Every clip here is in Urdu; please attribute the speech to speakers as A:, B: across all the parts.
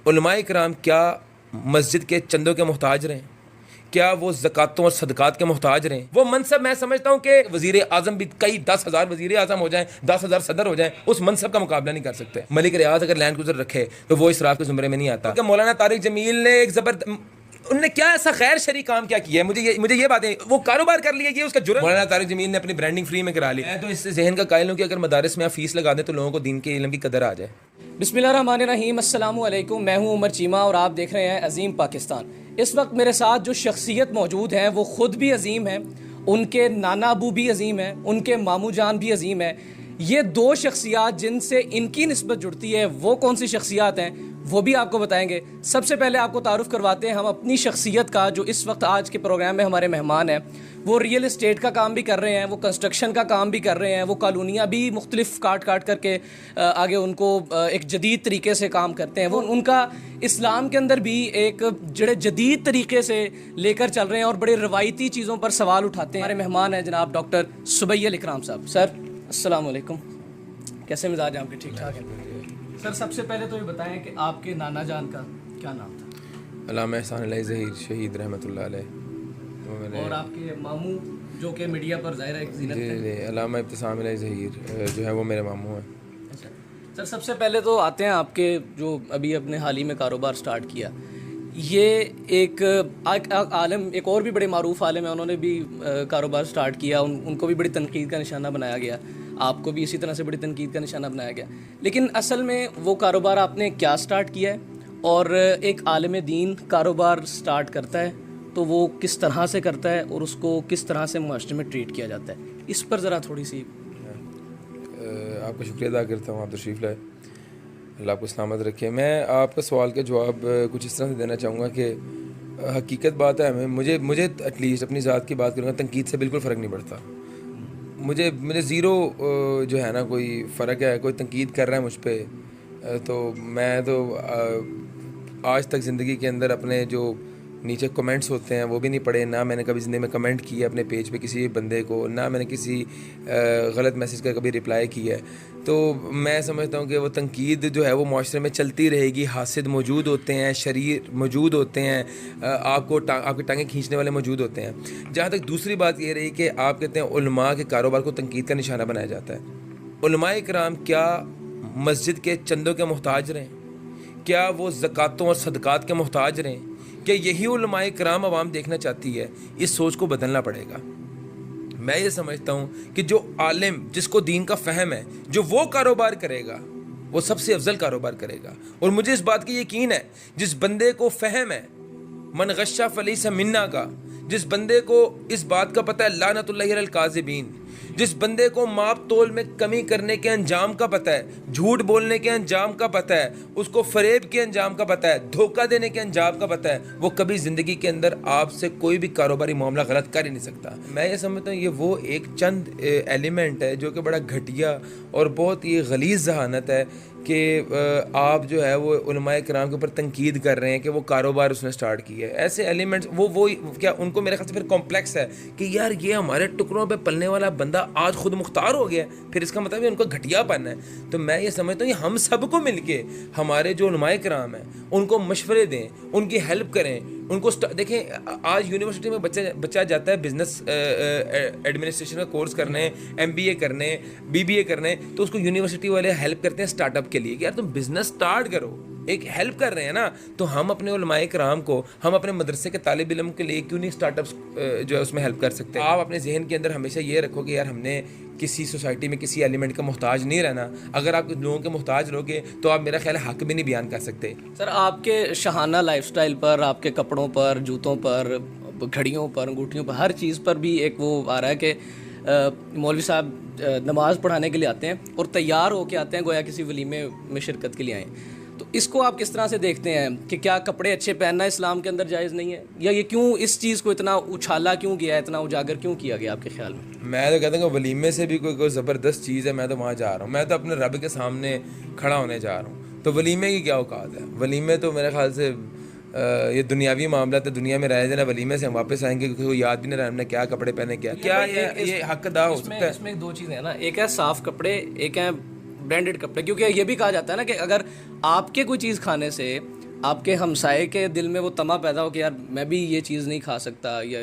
A: علماء کرام کیا مسجد کے چندوں کے محتاج رہیں؟ کیا وہ زکاتوں اور صدقات کے محتاج رہیں؟ وہ منصب میں سمجھتا ہوں کہ وزیر اعظم بھی کئی 10,000 وزیر اعظم ہو جائیں، 10,000 صدر ہو جائیں، اس منصب کا مقابلہ نہیں کر سکتے۔ ملک ریاض اگر لینڈ کروزر رکھے تو وہ اسراف کے زمرے میں نہیں آتا۔ کہ مولانا طارق جمیل نے ایک انہوں نے کیا ایسا غیر شرعی کام کیا ہے؟ مجھے یہ باتیں، وہ کاروبار کر لیا، یہ اس کا جرم۔ مولانا طارق جمیل نے اپنی برانڈنگ فری میں کرا لی۔ میں تو اس سے ذہن کا قائل ہوں کہ اگر مدارس میں آپ فیس لگا دیں تو لوگوں کو دین کے علم کی قدر آ جائے۔
B: بسم اللہ الرحمن الرحیم، السلام علیکم، میں ہوں عمر چیمہ اور آپ دیکھ رہے ہیں عظیم پاکستان۔ اس وقت میرے ساتھ جو شخصیت موجود ہیں وہ خود بھی عظیم ہیں، ان کے نانا ابو بھی عظیم ہیں، ان کے ماموں جان بھی عظیم ہیں۔ یہ دو شخصیات جن سے ان کی نسبت جڑتی ہے وہ کون سی شخصیات ہیں وہ بھی آپ کو بتائیں گے۔ سب سے پہلے آپ کو تعارف کرواتے ہیں ہم اپنی شخصیت کا، جو اس وقت آج کے پروگرام میں ہمارے مہمان ہیں۔ وہ ریئل اسٹیٹ کا کام بھی کر رہے ہیں، وہ کنسٹرکشن کا کام بھی کر رہے ہیں، وہ کالونیاں بھی مختلف کاٹ کر کے آگے ان کو ایک جدید طریقے سے کام کرتے ہیں۔ وہ ان کا اسلام کے اندر بھی ایک جڑے جدید طریقے سے لے کر چل رہے ہیں اور بڑے روایتی چیزوں پر سوال اٹھاتے ہیں۔ ہمارے مہمان ہیں جناب ڈاکٹر سبیہ الاکرام صاحب۔ سر السلام علیکم، کیسے مزاج ہیں آپ کے؟ ٹھیک ٹھاک ہیں سر۔ سب سے پہلے تو یہ بتائیں کہ آپ کے نانا جان کا کیا نام تھا؟
A: علامہ احسان علیہ ظہیر شہید رحمۃ اللہ علیہ۔
B: اور آپ کے ماموں جو کہ میڈیا پر ظاہر ہے زینت ہے؟
A: جی، علامہ ابتسام علیہ ظہیر جو ہے وہ میرے ماموں ہیں۔
B: اچھا سر، سب سے پہلے تو آتے ہیں آپ کے جو ابھی اپنے حال ہی میں کاروبار سٹارٹ کیا، یہ ایک عالم، ایک اور بھی بڑے معروف عالم ہیں، انہوں نے بھی کاروبار سٹارٹ کیا، ان کو بھی بڑی تنقید کا نشانہ بنایا گیا، آپ کو بھی اسی طرح سے بڑی تنقید کا نشانہ بنایا گیا، لیکن اصل میں وہ کاروبار آپ نے کیا سٹارٹ کیا ہے؟ اور ایک عالم دین کاروبار سٹارٹ کرتا ہے تو وہ کس طرح سے کرتا ہے اور اس کو کس طرح سے معاشرے میں ٹریٹ کیا جاتا ہے؟ اس پر ذرا تھوڑی سی۔
A: آپ کا شکریہ ادا کرتا ہوں، آپ تشریف لائے، اللہ آپ کو سلامت رکھے۔ میں آپ کا سوال کا جواب کچھ اس طرح سے دینا چاہوں گا کہ حقیقت بات ہے، مجھے ایٹ لیسٹ اپنی ذات کی بات کروں گا، تنقید سے بالکل فرق نہیں پڑتا۔ مجھے زیرو جو ہے نا کوئی فرق ہے، کوئی تنقید کر رہا ہے مجھ پہ تو میں تو آج تک زندگی کے اندر اپنے جو نیچے کمنٹس ہوتے ہیں وہ بھی نہیں پڑھے، نہ میں نے کبھی زندگی میں کمنٹ کیا اپنے پیج پہ کسی بندے کو، نہ میں نے کسی غلط میسیج کا کبھی رپلائی کیا ہے۔ تو میں سمجھتا ہوں کہ وہ تنقید جو ہے وہ معاشرے میں چلتی رہے گی۔ حاسد موجود ہوتے ہیں، شریر موجود ہوتے ہیں، آپ کی ٹانگیں کھینچنے والے موجود ہوتے ہیں۔ جہاں تک دوسری بات یہ رہی کہ آپ کہتے ہیں علماء کے کاروبار کو تنقید کا نشانہ بنایا جاتا ہے۔ علماء کرام کیا مسجد کے چندوں کے محتاج رہیں؟ کیا وہ زکاتوں اور صدقات کے محتاج رہیں؟ کہ یہی علماء کرام عوام دیکھنا چاہتی ہے؟ اس سوچ کو بدلنا پڑے گا۔ میں یہ سمجھتا ہوں کہ جو عالم، جس کو دین کا فہم ہے، جو وہ کاروبار کرے گا وہ سب سے افضل کاروبار کرے گا۔ اور مجھے اس بات کی یقین ہے، جس بندے کو فہم ہے من غشا فلیس منا کا، جس بندے کو اس بات کا پتہ ہے لعنت اللہ علی الکاذبین، جس بندے کو ماپ تول میں کمی کرنے کے انجام کا پتہ ہے، جھوٹ بولنے کے انجام کا پتہ ہے، اس کو فریب کے انجام کا پتہ ہے، دھوکہ دینے کے انجام کا پتہ ہے، وہ کبھی زندگی کے اندر آپ سے کوئی بھی کاروباری معاملہ غلط کر ہی نہیں سکتا۔ میں یہ سمجھتا ہوں یہ وہ ایک چند ایلیمنٹ ہے جو کہ بڑا گھٹیا اور بہت ہی غلیظ ذہانت ہے کہ آپ جو ہے وہ علماء کرام کے اوپر تنقید کر رہے ہیں کہ وہ کاروبار اس نے سٹارٹ کیا ہے۔ ایسے ایلیمنٹس وہ کیا ان کو میرے خیال سے پھر کمپلیکس ہے کہ یار یہ ہمارے ٹکڑوں پہ پلنے والا بندہ آج خود مختار ہو گیا ہے، پھر اس کا مطلب ان کو گھٹیا پن ہے۔ تو میں یہ سمجھتا ہوں یہ ہم سب کو مل کے ہمارے جو علماء کرام ہیں ان کو مشورے دیں، ان کی ہیلپ کریں، ان کو دیکھیں آج یونیورسٹی میں بچہ جاتا ہے بزنس ایڈمنسٹریشن کا کورس کرنے، MBA کرنے، BBA کرنے، تو اس کو یونیورسٹی والے ہیلپ کرتے ہیں اسٹارٹ اپ کے لیے کہ یار تم بزنس سٹارٹ کرو، ایک ہیلپ کر رہے ہیں نا۔ تو ہم اپنے علماء کرام کو، ہم اپنے مدرسے کے طالب علم کے لیے کیوں نہیں اسٹارٹ اپس جو ہے اس میں ہیلپ کر سکتے؟ آپ اپنے ذہن کے اندر ہمیشہ یہ رکھو کہ یار ہم نے کسی سوسائٹی میں کسی ایلیمنٹ کا محتاج نہیں رہنا۔ اگر آپ لوگوں کے محتاج رہو گے تو آپ میرا خیال ہے حق بھی نہیں بیان کر سکتے۔
B: سر آپ کے شاہانہ لائف سٹائل پر، آپ کے کپڑوں پر، جوتوں پر، گھڑیوں پر، انگوٹھیوں پر، ہر چیز پر بھی ایک وہ آ رہا ہے کہ مولوی صاحب نماز پڑھانے کے لیے آتے ہیں اور تیار ہو کے آتے ہیں گویا کسی ولیمے میں شرکت کے لیے آئیں۔ تو اس کو آپ کس طرح سے دیکھتے ہیں کہ کیا کپڑے اچھے پہننا اسلام کے اندر جائز نہیں ہے، یا یہ کیوں اس چیز کو اتنا اچھالا کیوں گیا ہے، اتنا اجاگر کیوں کیا گیا آپ کے خیال میں؟
A: میں تو کہتا ہوں کہ ولیمے سے بھی کوئی زبردست چیز ہے، میں تو وہاں جا رہا ہوں، میں تو اپنے رب کے سامنے کھڑا ہونے جا رہا ہوں، تو ولیمے کی کیا اوقات ہے؟ ولیمے تو میرے خیال سے یہ دنیاوی معاملات ہے، دنیا میں رہ جانا، ولیمے سے ہم واپس آئیں گے کیونکہ یاد بھی نہیں رہا ہم نے کیا کپڑے پہنے، کیا یہ حق ادا ہو سکتا ہے؟
B: اس میں دو چیزیں ہیں نا، ایک ہے صاف کپڑے، ایک ہے برانڈڈ کپڑے، کیونکہ یہ بھی کہا جاتا ہے نا کہ اگر آپ کے کوئی چیز کھانے سے آپ کے ہمسائے کے دل میں وہ طمع پیدا ہو کہ یار میں بھی یہ چیز نہیں کھا سکتا، یا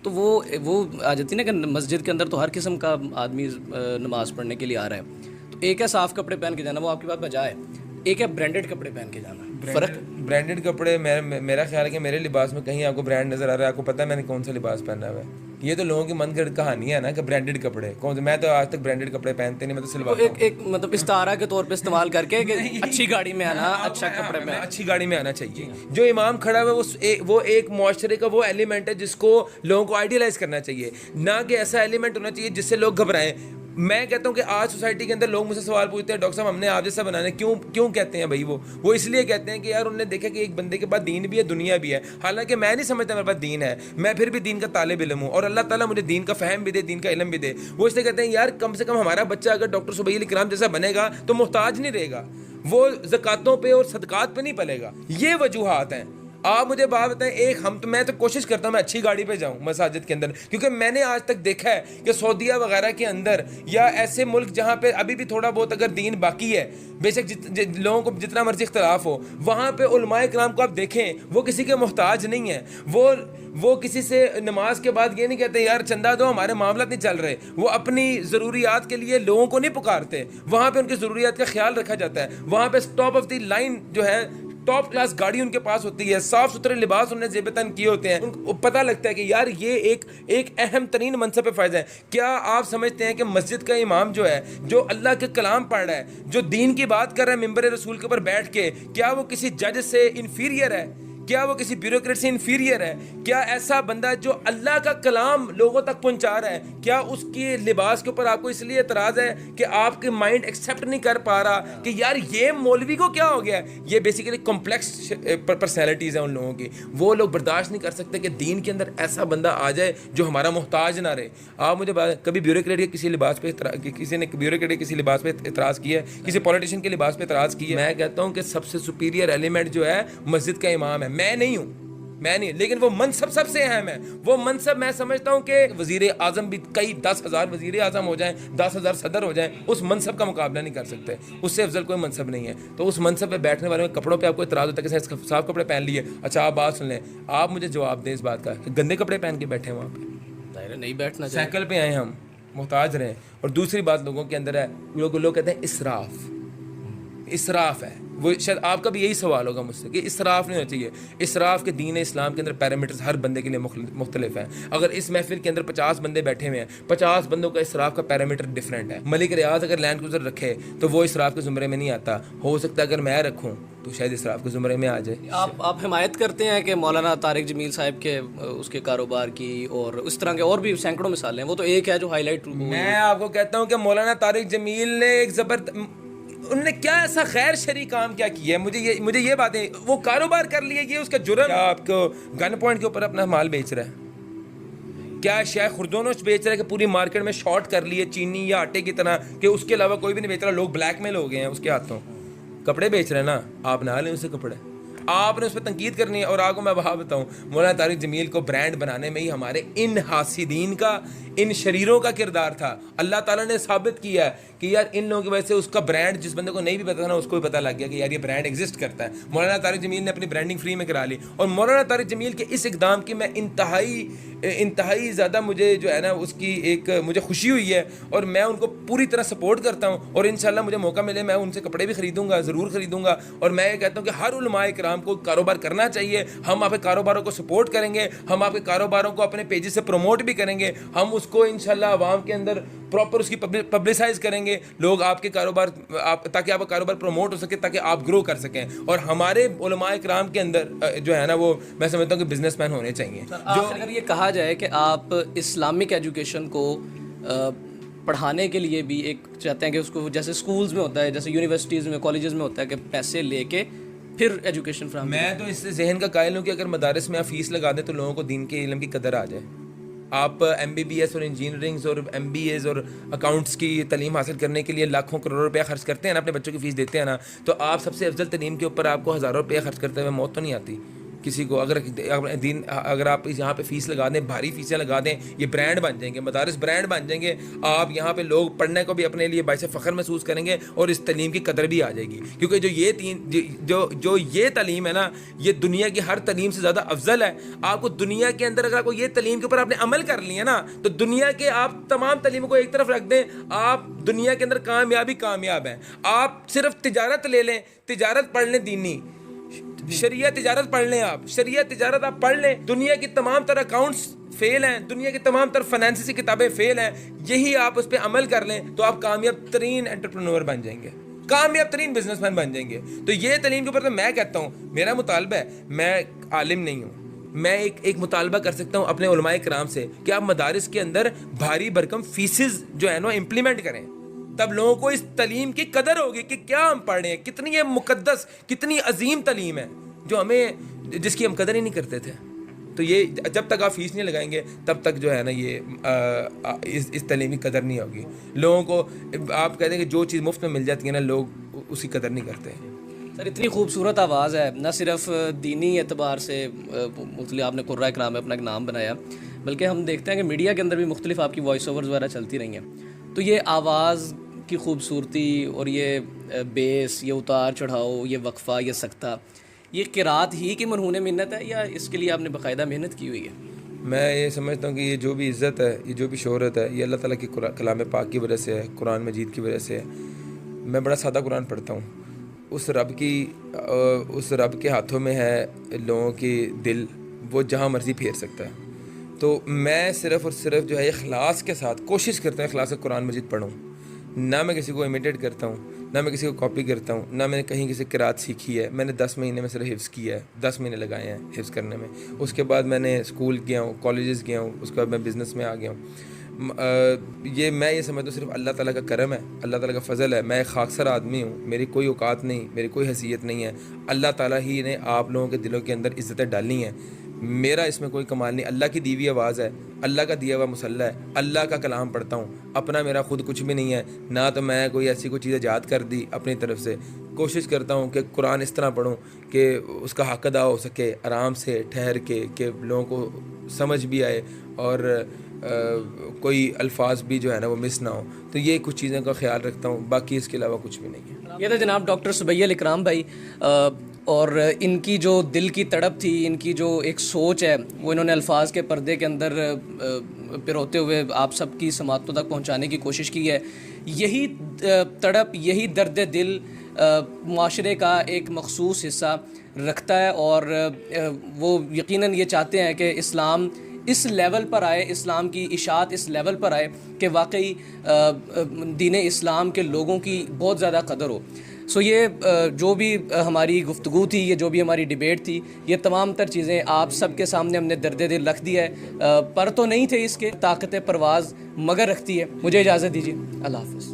B: تو وہ آ جاتی نا کہ مسجد کے اندر تو ہر قسم کا آدمی نماز پڑھنے کے لیے آ رہا ہے. تو ایک ہے صاف کپڑے پہن کے جانا، وہ آپ کی بات بجا ہے، ایک ہے برانڈڈ کپڑے پہن کے جانا. فرق
A: برانڈڈ کپڑے، میرا خیال ہے کہ میرے لباس میں کہیں آپ کو برانڈ نظر آ رہا ہے، آپ کو پتہ ہے میں نے کون سا لباس پہنا ہوا ہے. یہ تو لوگوں کی من گھڑت کہانی ہے نا کہ برانڈڈ کپڑے کون سے. میں تو آج تک برانڈڈ کپڑے پہنتے نہیں، میں تو سلواتا ہوں.
B: ایک مطلب استعارہ کے طور پہ استعمال کر کے کہ اچھی گاڑی میں آنا، اچھا کپڑے میں
A: اچھی گاڑی میں آنا چاہیے. جو امام کھڑا ہوا ہے وہ ایک معاشرے کا وہ ایلیمنٹ ہے جس کو لوگوں کو آئیڈیلائز کرنا چاہیے، نہ کہ ایسا ایلیمنٹ ہونا چاہیے جس سے لوگ گھبرائیں. میں کہتا ہوں کہ آج سوسائٹی کے اندر لوگ مجھ سے سوال پوچھتے ہیں ڈاکٹر صاحب ہم نے آپ جیسا بنانا ہے، کیوں کہتے ہیں بھائی؟ وہ اس لیے کہتے ہیں کہ یار انہوں نے دیکھا کہ ایک بندے کے پاس دین بھی ہے، دنیا بھی ہے. حالانکہ میں نہیں سمجھتا میرے پاس دین ہے، میں پھر بھی دین کا طالب علم ہوں، اور اللہ تعالیٰ مجھے دین کا فہم بھی دے، دین کا علم بھی دے. وہ اس لیے کہتے ہیں یار کم سے کم ہمارا بچہ اگر ڈاکٹر صبیح علیہ کرام جیسا بنے گا تو محتاج نہیں رہے گا، وہ زکاتوں پہ اور صدقات پہ نہیں پلے گا. یہ وجوہات ہیں. آپ مجھے بات بتائیں، میں تو کوشش کرتا ہوں میں اچھی گاڑی پہ جاؤں مساجد کے اندر، کیونکہ میں نے آج تک دیکھا ہے کہ سعودیہ وغیرہ کے اندر یا ایسے ملک جہاں پہ ابھی بھی تھوڑا بہت اگر دین باقی ہے، بے شک لوگوں کو جتنا مرضی اختلاف ہو، وہاں پہ علماء کرام کو آپ دیکھیں وہ کسی کے محتاج نہیں ہیں. وہ کسی سے نماز کے بعد یہ نہیں کہتے یار چندہ دو ہمارے معاملات نہیں چل رہے. وہ اپنی ضروریات کے لیے لوگوں کو نہیں پکارتے، وہاں پہ ان کی ضروریات کا خیال رکھا جاتا ہے. وہاں پہ ٹاپ آف دی لائن جو ہے، ٹاپ کلاس گاڑی ان کے پاس ہوتی ہے، صاف ستھرے لباس انہوں نے زیب تن کیے ہوتے ہیں. ان کو پتہ لگتا ہے کہ یار یہ ایک اہم ترین منصب پہ فائز ہے. کیا آپ سمجھتے ہیں کہ مسجد کا امام جو ہے، جو اللہ کے کلام پڑھ رہا ہے، جو دین کی بات کر رہا ہے ممبر رسول کے اوپر بیٹھ کے، کیا وہ کسی جج سے انفیریئر ہے؟ کیا وہ کسی بیوروکریٹ سے انفیریئر ہے؟ کیا ایسا بندہ جو اللہ کا کلام لوگوں تک پہنچا رہا ہے، کیا اس کے لباس کے اوپر آپ کو اس لیے اعتراض ہے کہ آپ کے مائنڈ ایکسیپٹ نہیں کر پا رہا کہ یار یہ مولوی کو کیا ہو گیا؟ یہ بیسیکلی کمپلیکس پرسنالٹیز ہیں ان لوگوں کی. وہ لوگ برداشت نہیں کر سکتے کہ دین کے اندر ایسا بندہ آ جائے جو ہمارا محتاج نہ رہے. آپ مجھے کبھی بیوروکریٹ کے کسی لباس پہ کسی نے بیوروکریٹ کے کسی لباس پہ اعتراض کیا ہے؟ کسی پولیٹیشین کے لباس پہ اعتراض کیا ہے؟ میں کہتا ہوں کہ سب سے سپیریئر ایلیمنٹ جو ہے مسجد کا امام ہے. میں نہیں، لیکن وہ منصب سب سے اہم ہے. وہ منصب میں سمجھتا ہوں کہ وزیر اعظم بھی کئی 10,000 وزیر اعظم ہو جائیں، 10,000 صدر ہو جائیں، اس منصب کا مقابلہ نہیں کر سکتے. اس سے افضل کوئی منصب نہیں ہے. تو اس منصب پہ بیٹھنے والے کپڑوں پہ آپ کو اعتراض ہوتا ہے کہ صاف کپڑے پہن لیے. اچھا آپ بات سن لیں، آپ مجھے جواب دیں اس بات کا کہ گندے کپڑے پہن کے بیٹھے وہاں پہ،
B: ظاہر ہے نہیں بیٹھنا چاہیے.
A: سائیکل پہ آئے ہم، محتاج رہیں. اور دوسری بات لوگوں کے اندر ہے، لوگ کہتے ہیں اسراف ہے. وہ شاید آپ کا بھی یہی سوال ہوگا مجھ سے کہ اسراف نہیں ہونا چاہیے. اسراف کے دین اسلام کے اندر پیرامیٹرز ہر بندے کے لیے مختلف ہیں. اگر اس محفل کے اندر 50 بندے بیٹھے ہوئے ہیں، 50 بندوں کا اسراف کا پیرامیٹر ڈفرینٹ ہے. ملک ریاض اگر لینڈ کروزر رکھے تو وہ اسراف کے زمرے میں نہیں آتا. ہو سکتا ہے اگر میں رکھوں تو شاید اسراف کے زمرے میں آ جائے.
B: آپ حمایت کرتے ہیں کہ مولانا طارق جمیل صاحب کے اس کے کاروبار کی، اور اس طرح کے اور بھی سینکڑوں مثالیں ہیں، وہ تو ایک ہے جو ہائی لائٹ.
A: میں آپ کو کہتا ہوں کہ مولانا طارق جمیل نے ایک انہوں نے کیا ایسا غیر شرعی کام کیا ہے؟ مجھے یہ باتیں، وہ کاروبار کر لیے، یہ اس کا جرم. آپ کو گن پوائنٹ کے اوپر اپنا مال بیچ رہا ہے؟ کیا شیخ خردونوش بیچ رہا ہے کہ پوری مارکیٹ میں شارٹ کر لیے چینی یا آٹے کی طرح کہ اس کے علاوہ کوئی بھی نہیں بیچ رہا؟ لوگ بلیک میل ہو گئے ہیں اس کے ہاتھوں. کپڑے بیچ رہے ہیں نا، آپ نہ لیں اسے کپڑے. آپ نے اس پہ تنقید کرنی ہے. اور آپ کو میں وہاں بتاؤں، مولانا طارق جمیل کو برانڈ بنانے میں ہی ہمارے ان حاسدین کا، ان شریروں کا کردار تھا. اللہ تعالیٰ نے ثابت کیا ہے کہ یار ان لوگوں کی وجہ سے اس کا برانڈ، جس بندے کو نہیں بھی پتا تھا نا، اس کو بھی پتا لگ گیا کہ یار یہ برانڈ ایگزسٹ کرتا ہے. مولانا طارق جمیل نے اپنی برانڈنگ فری میں کرا لی. اور مولانا طارق جمیل کے اس اقدام کی میں انتہائی زیادہ مجھے جو ہے نا اس کی ایک مجھے خوشی ہوئی ہے، اور میں ان کو پوری طرح سپورٹ کرتا ہوں. اور انشاءاللہ مجھے موقع ملے میں ان سے کپڑے بھی خریدوں گا، ضرور خریدوں گا. اور میں یہ کہتا ہوں کہ ہر علماء کرام کو کاروبار کرنا چاہیے. ہم آپ کے کاروباروں کو سپورٹ کریں گے، ہم آپ کے کاروباروں کو اپنے پیجز سے پروموٹ بھی کریں گے. ہم اس کو انشاءاللہ عوام کے اندر پراپر اس کی پبلسائز کریں گے. لوگ آپ کے کاروبار تاکہ آپ کا کاروبار پروموٹ ہو سکے، تاکہ آپ گرو کر سکیں. اور ہمارے علماء کرام کے اندر جو ہے نا وہ میں سمجھتا ہوں کہ بزنس مین ہونے چاہیے.
B: جو اگر یہ کہا جائے کہ آپ اسلامک ایجوکیشن کو پڑھانے کے لیے بھی ایک چاہتے ہیں کہ اس کو جیسے اسکولز میں ہوتا ہے، جیسے یونیورسٹیز میں، کالجز میں ہوتا ہے کہ پیسے لے کے پھر ایجوکیشن فراہم. میں
A: تو اس سے ذہن کا قائل ہوں کہ اگر مدارس میں آپ فیس لگا دیں تو لوگوں کو دین کے علم کی قدر آ جائے. آپ MBBS اور انجینئرنگز اور MBAs اور اکاؤنٹس کی تعلیم حاصل کرنے کے لیے لاکھوں کروڑوں روپیہ خرچ کرتے ہیں نا، اپنے بچوں کی فیس دیتے ہیں نا، تو آپ سب سے افضل تعلیم کے اوپر آپ کو ہزاروں روپیہ خرچ کرتے ہوئے موت تو نہیں آتی. کسی کو اگر آپ یہاں پہ فیس لگا دیں، بھاری فیسیں لگا دیں، یہ برانڈ بن جائیں گے، مدارس برانڈ بن جائیں گے. آپ یہاں پہ لوگ پڑھنے کو بھی اپنے لیے باعث فخر محسوس کریں گے اور اس تعلیم کی قدر بھی آ جائے گی. کیونکہ جو یہ تعلیم ہے نا، یہ دنیا کی ہر تعلیم سے زیادہ افضل ہے. آپ کو دنیا کے اندر اگر آپ کو یہ تعلیم کے اوپر آپ نے عمل کر لیا نا، تو دنیا کے آپ تمام تعلیموں کو ایک طرف رکھ دیں، آپ دنیا کے اندر کامیاب ہیں. آپ صرف تجارت لے لیں، تجارت پڑھ لیں، دینی شریعہ تجارت پڑھ لیں، آپ شریعہ تجارت آپ پڑھ لیں، دنیا کی تمام تر اکاؤنٹس فیل ہیں، دنیا کی تمام تر فائنینس کی کتابیں فیل ہیں، یہی آپ اس پہ عمل کر لیں تو آپ کامیاب ترین انٹرپرینور بن جائیں گے، کامیاب ترین بزنس مین بن جائیں گے. تو یہ تعلیم کے اوپر تو میں کہتا ہوں، میرا مطالبہ ہے، میں عالم نہیں ہوں، میں ایک مطالبہ کر سکتا ہوں اپنے علماء کرام سے کہ آپ مدارس کے اندر بھاری بھرکم فیسز جو ہے نا امپلیمنٹ کریں. تب لوگوں کو اس تعلیم کی قدر ہوگی کہ کیا ہم پڑھ رہے ہیں، کتنی یہ مقدس، کتنی عظیم تعلیم ہے جو جس کی ہم قدر ہی نہیں کرتے تھے. تو یہ جب تک آپ فیس نہیں لگائیں گے تب تک جو ہے نا یہ اس تعلیم کی قدر نہیں ہوگی. لوگوں کو آپ کہتے ہیں کہ جو چیز مفت میں مل جاتی ہے نا، لوگ اس کی قدر نہیں کرتے.
B: سر اتنی خوبصورت آواز ہے، نہ صرف دینی اعتبار سے مختلف آپ نے قرۂ کرام میں اپنا ایک نام بنایا، بلکہ ہم دیکھتے ہیں کہ میڈیا کے اندر بھی مختلف آپ کی وائس اوورز وغیرہ چلتی رہی ہیں. تو یہ آواز کی خوبصورتی اور یہ بیس، یہ اتار چڑھاؤ، یہ وقفہ، یہ سکتہ، یہ قرات ہی کی مرہون منت ہے یا اس کے لیے آپ نے باقاعدہ محنت کی ہوئی ہے؟
A: میں یہ سمجھتا ہوں کہ یہ جو بھی عزت ہے، یہ جو بھی شہرت ہے، یہ اللہ تعالیٰ کی کلام پاک کی وجہ سے ہے، قرآن مجید کی وجہ سے ہے. میں بڑا سادہ قرآن پڑھتا ہوں. اس رب کے ہاتھوں میں ہے لوگوں کی دل، وہ جہاں مرضی پھیر سکتا ہے. تو میں صرف اور صرف جو ہے اخلاص کے ساتھ کوشش کرتا ہوں اخلاص سے قرآن مجید پڑھوں. نہ میں کسی کو امیٹیٹ کرتا ہوں، نہ میں کسی کو کاپی کرتا ہوں، نہ میں نے کہیں کسی قرات سیکھی ہے. میں نے 10 مہینے میں صرف حفظ کیا ہے، 10 مہینے لگائے ہیں حفظ کرنے میں. اس کے بعد میں نے اسکول گیا ہوں، کالجز گیا ہوں، اس کے بعد میں بزنس میں آ گیا ہوں. میں یہ سمجھتا ہوں صرف اللہ تعالیٰ کا کرم ہے، اللہ تعالیٰ کا فضل ہے. میں ایک خاکسر آدمی ہوں، میری کوئی اوقات نہیں، میری کوئی حیثیت نہیں ہے. اللہ تعالیٰ ہی نے آپ لوگوں کے دلوں کے اندر عزتیں ڈالی ہیں. میرا اس میں کوئی کمال نہیں. اللہ کی دی ہوئی آواز ہے، اللہ کا دیا ہوا مسلح ہے، اللہ کا کلام پڑھتا ہوں. اپنا میرا خود کچھ بھی نہیں ہے، نہ تو میں کوئی ایسی کوئی چیز ایجاد کر دی اپنی طرف سے. کوشش کرتا ہوں کہ قرآن اس طرح پڑھوں کہ اس کا حق ادا ہو سکے، آرام سے ٹھہر کے، کہ لوگوں کو سمجھ بھی آئے اور کوئی الفاظ بھی جو ہے نا وہ مس نہ ہو. تو یہ کچھ چیزوں کا خیال رکھتا ہوں، باقی اس کے علاوہ کچھ بھی نہیں ہے.
B: یہ تھا جناب ڈاکٹر سبیہ الاکرام بھائی، اور ان کی جو دل کی تڑپ تھی، ان کی جو ایک سوچ ہے، وہ انہوں نے الفاظ کے پردے کے اندر پروتے ہوئے آپ سب کی سماعتوں تک پہنچانے کی کوشش کی ہے. یہی تڑپ، یہی درد دل معاشرے کا ایک مخصوص حصہ رکھتا ہے، اور وہ یقیناً یہ چاہتے ہیں کہ اسلام اس لیول پر آئے، اسلام کی اشاعت اس لیول پر آئے کہ واقعی دین اسلام کے لوگوں کی بہت زیادہ قدر ہو. سو یہ جو بھی ہماری گفتگو تھی، یہ جو بھی ہماری ڈیبیٹ تھی، یہ تمام تر چیزیں آپ سب کے سامنے ہم نے درد دل رکھ دیا ہے. پر تو نہیں تھے اس کے، طاقت پرواز مگر رکھتی ہے. مجھے اجازت دیجیے، اللہ حافظ.